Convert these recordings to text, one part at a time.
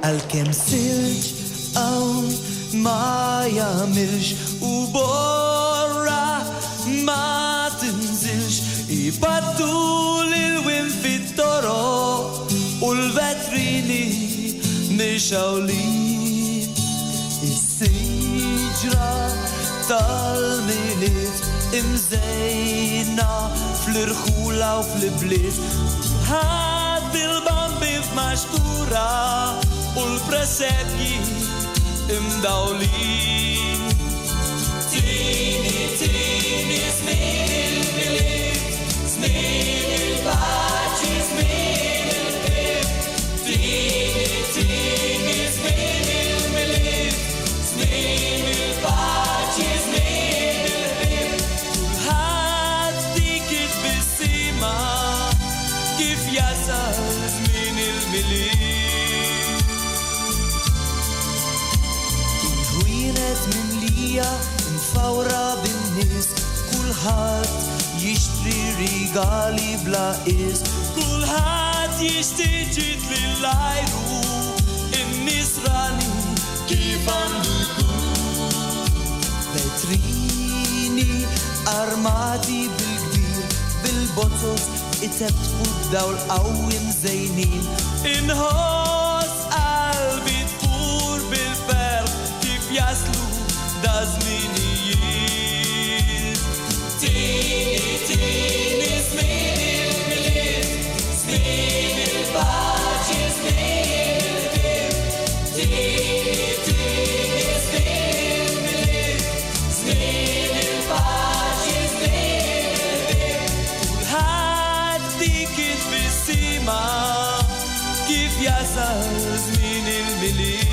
għal-kem silġ hawn ma jagħmilx u borra ma tinżilx ibaddu lil-wim fit-toroq u l-vetrini mixawlin is-siġra tal-milied imżejna fl-irħula u fl-bliet ħadd il-bambi f'maxtura u l-presepji imdawlin. Tini, tini, Zmien il-Milied, Zmien il-paċi, Zmien il-ħbieb. Tini, tini, Zmien il-Milied, Zmien il-paċi, Zmien il-ħbieb. Kulħadd dik it-bissima kif jasal Zmien il-Milied. Ħwienet min lija mfawra bin-nies kulħadd jixtri rigali bla qis kulħadd jixtieq ġid lill-ajru in-nies rani kif għandu jkun vetrini armati bil-kbir bil-bozzos itebtqu b'dawl qawwi mżejnin inħoss qalbi tfur bil-ferħ kif jaslu da żminijiet. Tini, tini, Zmien il-Milied, Zmien il-paċi, Zmien il-ħbieb. Tini, tini, Zmien il-Milied, Zmien il-paċi, Zmien il-ħbieb. Kulħadd dik it-bissima kif jasal Zmien il-Milied.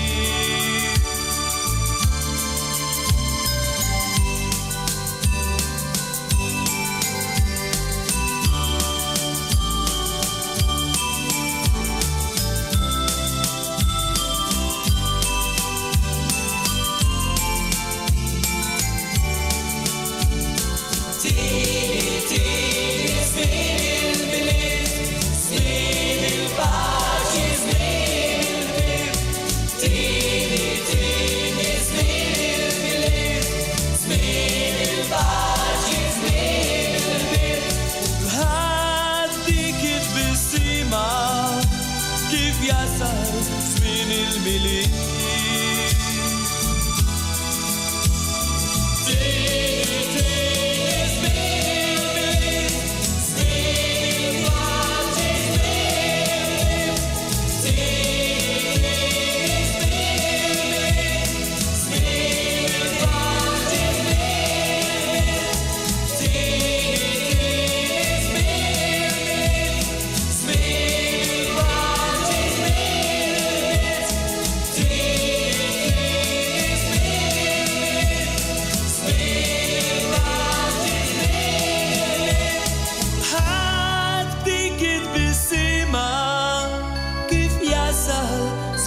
Tini, tini, Zmien il-Milied, Zmien il-paċi, Zmien il-ħbieb. Tini, tini, Zmien il-Milied, Zmien il-paċi, Zmien il-ħbieb. Kulħadd dik it-bissima kif jasal Zmien il-Milied. Tini, tini,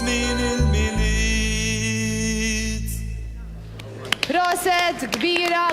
Zmien il-Milied. Proset kbira.